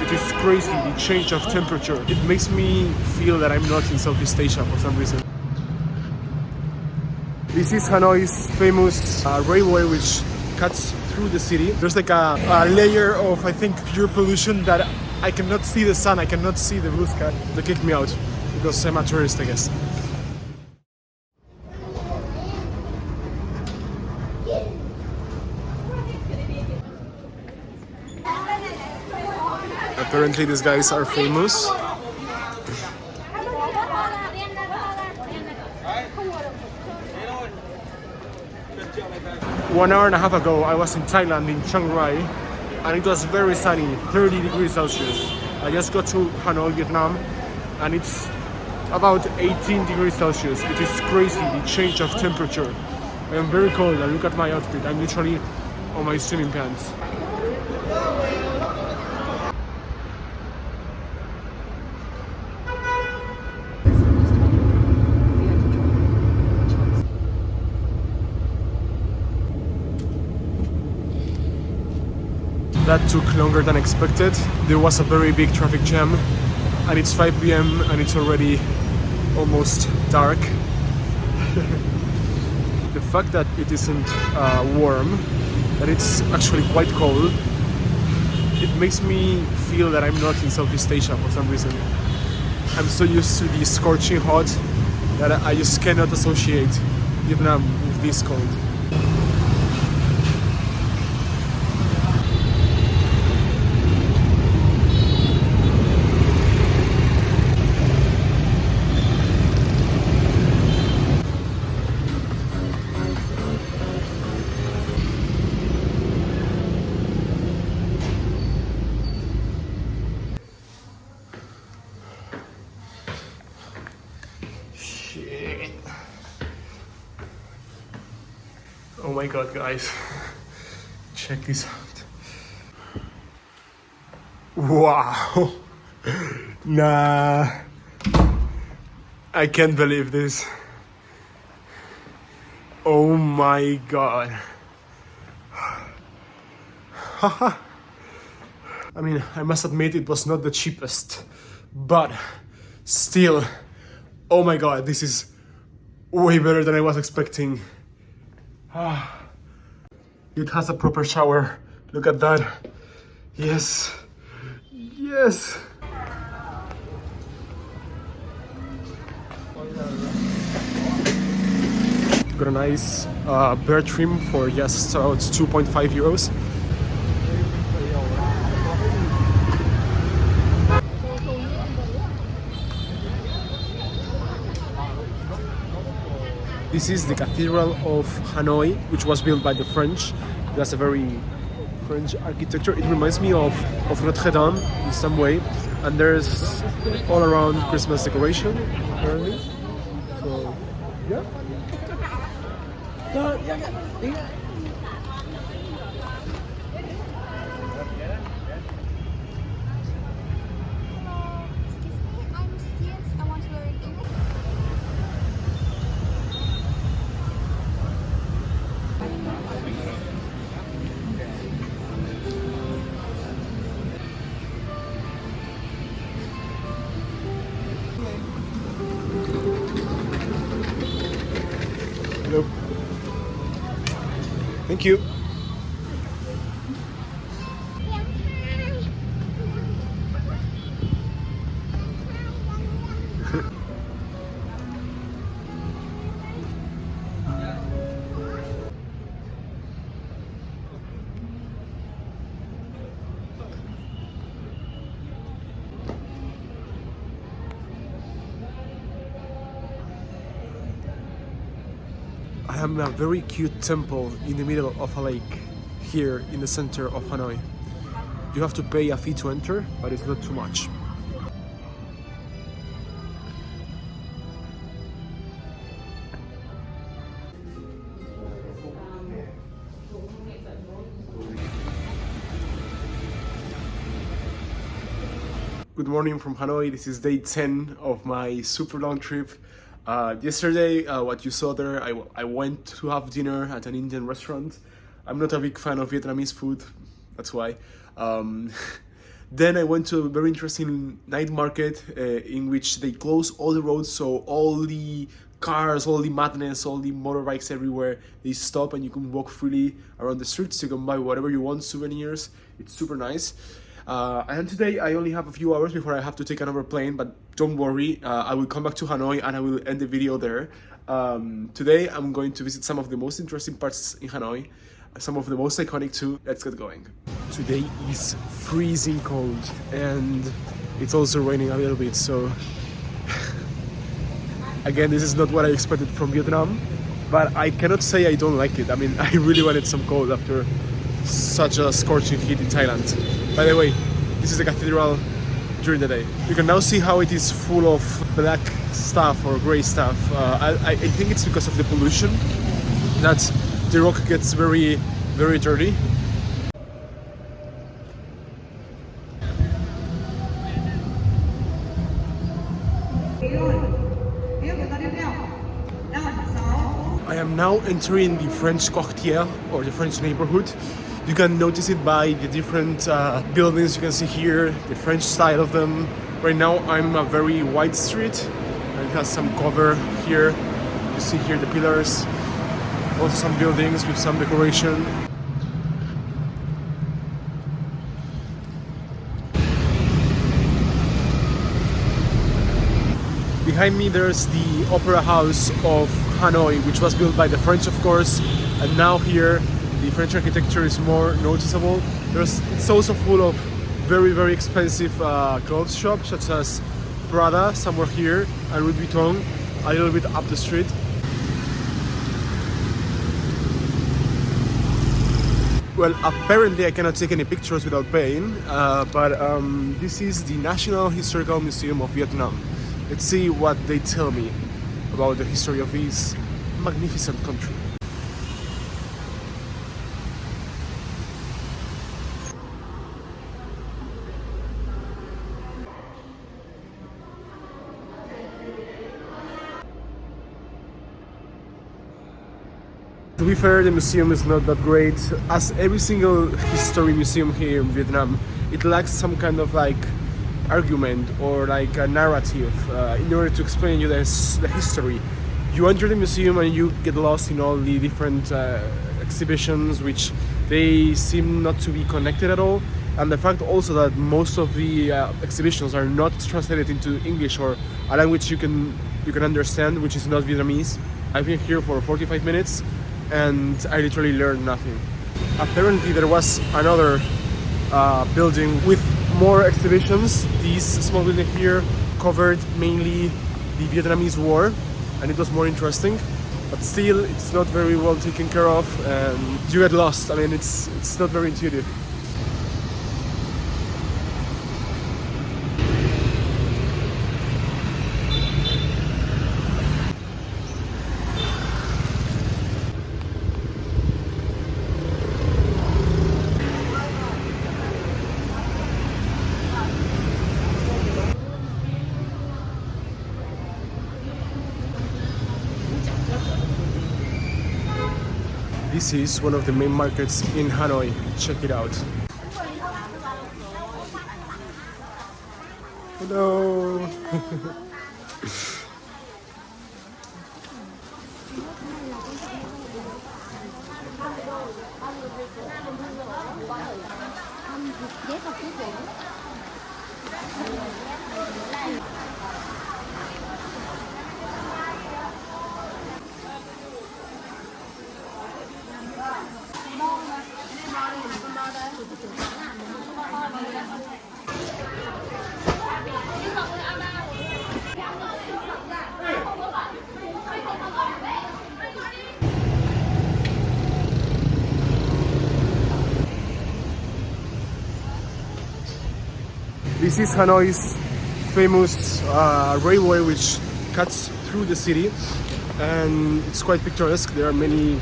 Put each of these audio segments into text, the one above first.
It is crazy, the change of temperature. It makes me feel that I'm not in Southeast Asia for some reason. This is Hanoi's famous railway which cuts through the city. There's like a layer of, I think, pure pollution that I cannot see the sun, I cannot see the blue sky. They kicked me out because I'm a tourist, I guess. Apparently these guys are famous. 1 hour and a half ago I was in Thailand, in Chiang Rai, and it was very sunny, 30 degrees Celsius. I just got to Hanoi, Vietnam, and it's about 18 degrees Celsius. It is crazy, the change of temperature. I am very cold, and look at my outfit. I'm literally on my swimming pants. That took longer than expected. There was a very big traffic jam, and it's 5 p.m. and it's already almost dark. The fact that it isn't warm, that it's actually quite cold, it makes me feel that I'm not in Southeast Asia for some reason. I'm so used to the scorching hot that I just cannot associate Vietnam with this cold. Oh my god, guys, check this out. Wow. Nah, I can't believe this. Oh my god. I mean, I must admit it was not the cheapest, but still, oh my god, this is way better than I was expecting. It has a proper shower. Look at that. Yes. Yes. Got a nice bear trim for just about 2.5 euros. This is the Cathedral of Hanoi, which was built by the French. That's a very French architecture. It reminds me of Notre Dame in some way. And there's all around Christmas decoration, apparently. So, yeah. Hello. Thank you. I am a very cute temple in the middle of a lake here in the center of Hanoi. You have to pay a fee to enter, but it's not too much. Good morning from Hanoi. This is day 10 of my super long trip. Yesterday, what you saw there, I went to have dinner at an Indian restaurant. I'm not a big fan of Vietnamese food, that's why. Then I went to a very interesting night market in which they close all the roads, so all the cars, all the madness, all the motorbikes everywhere, they stop and you can walk freely around the streets. You can buy whatever you want, souvenirs. It's super nice. And today I only have a few hours before I have to take another plane, but don't worry, I will come back to Hanoi and I will end the video there. Today I'm going to visit some of the most interesting parts in Hanoi, some of the most iconic too. Let's get going. Today is freezing cold and it's also raining a little bit, so again, this is not what I expected from Vietnam, but I cannot say I don't like it. I mean, I really wanted some cold after such a scorching heat in Thailand. By the way, this is the cathedral during the day. You can now see how it is full of black stuff or gray stuff. I think it's because of the pollution that the rock gets very, very dirty. I am now entering the French quartier, or the French neighborhood. You can notice it by the different buildings you can see here, the French style of them. Right now I'm in a very wide street, and it has some cover here. You see here the pillars, also some buildings with some decoration. Behind me there's the Opera House of Hanoi, which was built by the French, of course, and now here the French architecture is more noticeable. It's also full of very, very expensive clothes shops, such as Prada, somewhere here, and Louis Vuitton, a little bit up the street. Well, apparently I cannot take any pictures without paying, but this is the National Historical Museum of Vietnam. Let's see what they tell me about the history of this magnificent country. To be fair, the museum is not that great. As every single history museum here in Vietnam, it lacks some kind of like argument or like a narrative in order to explain you the history. You enter the museum and you get lost in all the different exhibitions, which they seem not to be connected at all. And the fact also that most of the exhibitions are not translated into English or a language you can understand, which is not Vietnamese. I've been here for 45 minutes and I literally learned nothing. Apparently there was another building with more exhibitions. This small building here covered mainly the Vietnamese War, and it was more interesting, but still it's not very well taken care of and you get lost. I mean, it's not very intuitive. This is one of the main markets in Hanoi. Check it out. Hello. This is Hanoi's famous railway, which cuts through the city, and it's quite picturesque. There are many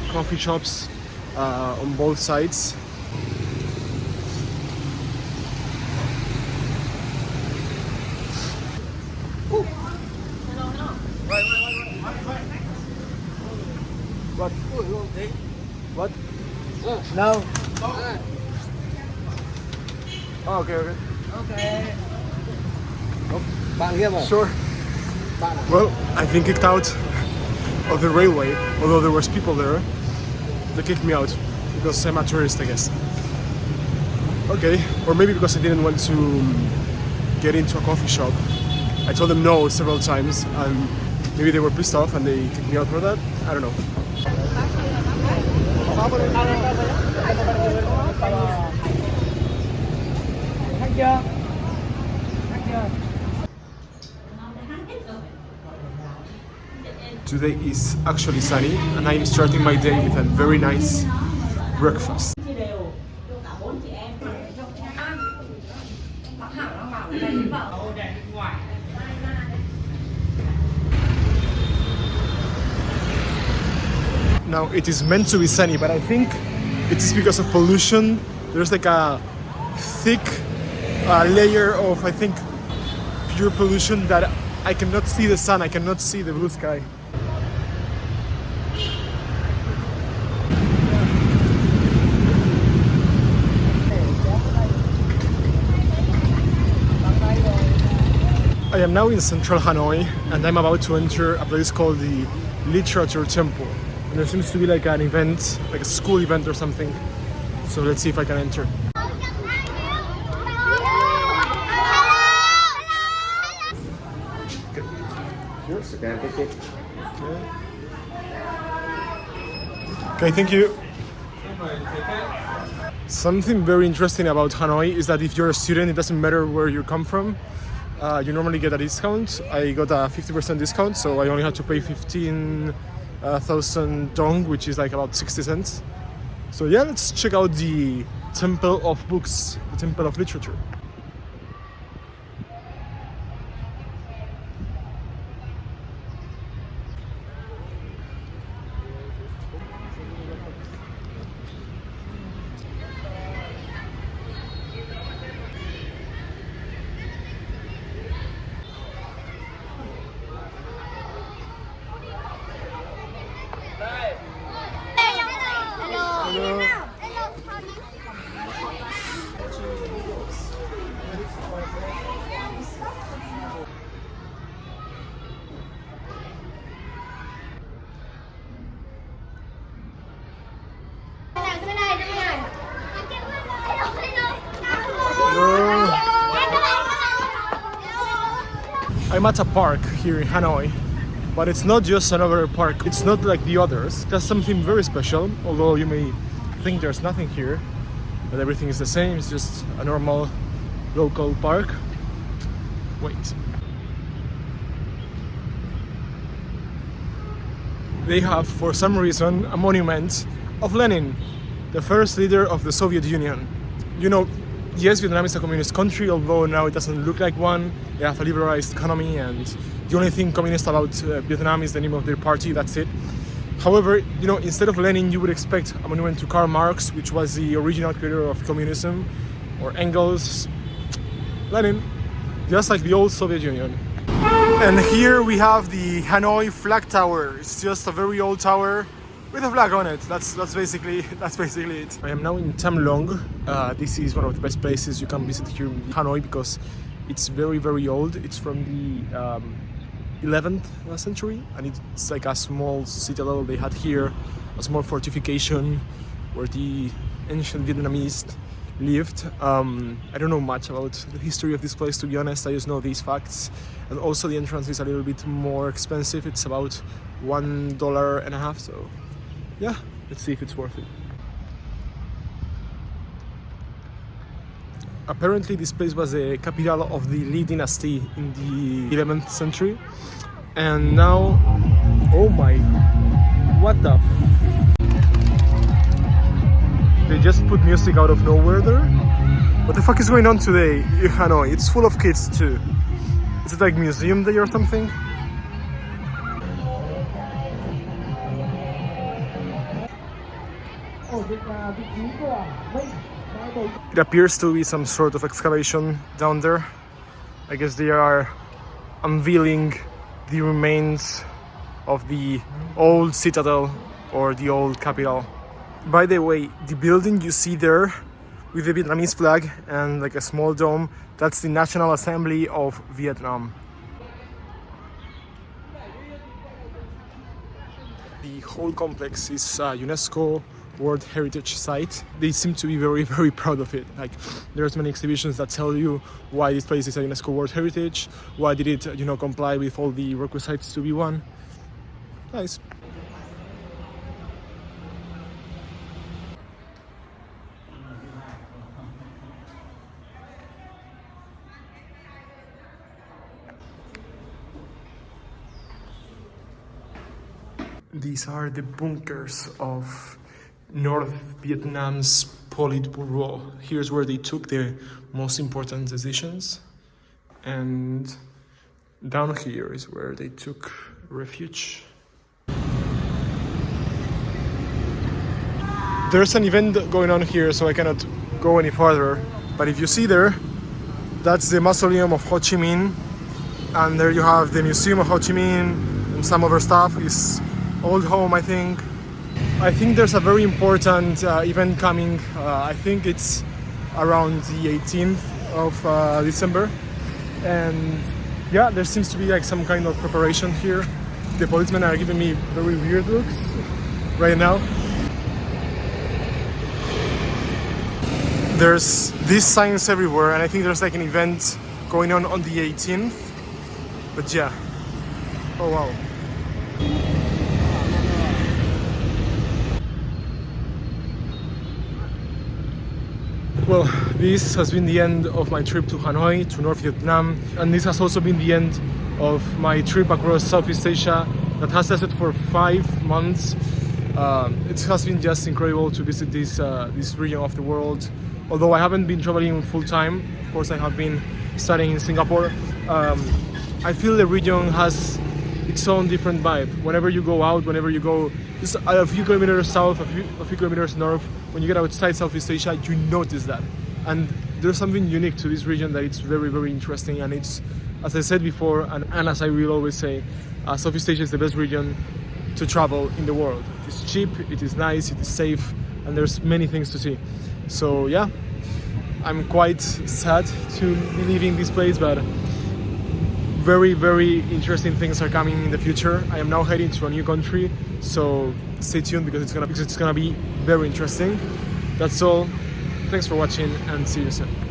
coffee shops on both sides. What? What? No. Oh, okay, okay. Bạn kia mà. Sure. Well, I've been kicked out of the railway, although there was people there. They kicked me out because I'm a tourist, I guess. Okay, or maybe because I didn't want to get into a coffee shop. I told them no several times, and maybe they were pissed off and they kicked me out for that. I don't know. Today is actually sunny, and I'm starting my day with a very nice breakfast. Now it is meant to be sunny, but I think it is because of pollution. There's like a thick layer of, I think, pure pollution that I cannot see the sun, I cannot see the blue sky. I am now in central Hanoi, and I'm about to enter a place called the Literature Temple. And there seems to be like an event, like a school event or something. So let's see if I can enter. Scan ticket. Okay, thank you. Something very interesting about Hanoi is that if you're a student, it doesn't matter where you come from. You normally get a discount. I got a 50% discount, so I only had to pay 15,000 dong, which is like about 60 cents. So yeah, let's check out the Temple of Books, the Temple of Literature. I'm at a park here in Hanoi, but it's not just another park. It's not like the others. There's something very special, although you may think there's nothing here, but everything is the same. It's just a normal local park. Wait. They have, for some reason, a monument of Lenin, the first leader of the Soviet Union. You know, yes, Vietnam is a communist country, although now it doesn't look like one. They have a liberalized economy, and the only thing communist about Vietnam is the name of their party, that's it. However, you know, instead of Lenin, you would expect a monument to Karl Marx, which was the original creator of communism, or Engels. Lenin, just like the old Soviet Union. And here we have the Hanoi flag tower. It's just a very old tower with a flag on it. That's basically it. I am now in Tam Long. This is one of the best places you can visit here in Hanoi because it's very, very old. It's from the 11th century, and it's like a small citadel they had here, a small fortification where the ancient Vietnamese lived. I don't know much about the history of this place, to be honest. I just know these facts. And also the entrance is a little bit more expensive. It's about $1.50, so yeah, let's see if it's worth it. Apparently this place was the capital of the Li dynasty in the 11th century. And now, oh my, what the? They just put music out of nowhere there? What the fuck is going on today in Hanoi? It's full of kids too. Is it like museum day or something? It appears to be some sort of excavation down there. I guess they are unveiling the remains of the old citadel or the old capital. By the way, the building you see there with the Vietnamese flag and like a small dome. That's the National Assembly of Vietnam. The whole complex is a UNESCO World Heritage Site. They seem to be very, very proud of it. Like, there's many exhibitions that tell you why this place is a UNESCO World Heritage, why did it, comply with all the requisites to be one. Nice. These are the bunkers of North Vietnam's Politburo. Here's where they took the most important decisions. And down here is where they took refuge. There's an event going on here, so I cannot go any farther. But if you see there, that's the mausoleum of Ho Chi Minh. And there you have the Museum of Ho Chi Minh and some other stuff. His old home, I think. I think there's a very important event coming. I think it's around the 18th of December. And yeah, there seems to be like some kind of preparation here. The policemen are giving me very weird looks right now. There's these signs everywhere, and I think there's like an event going on the 18th. But yeah. Oh wow. Well, this has been the end of my trip to Hanoi, to North Vietnam, and this has also been the end of my trip across Southeast Asia that has lasted for 5 months. It has been just incredible to visit this region of the world. Although I haven't been traveling full time, of course I have been studying in Singapore. I feel the region has its own different vibe. Whenever you go out, whenever you go just a few kilometers south, a few kilometers north, when you get outside Southeast Asia, you notice that. And there's something unique to this region that it's very, very interesting. And it's, as I said before, and as I will always say, Southeast Asia is the best region to travel in the world. It is cheap, it is nice, it is safe, and there's many things to see. So yeah, I'm quite sad to be leaving this place, but very, very interesting things are coming in the future. I am now heading to a new country, so stay tuned because it's gonna be very interesting. That's all. Thanks for watching and see you soon.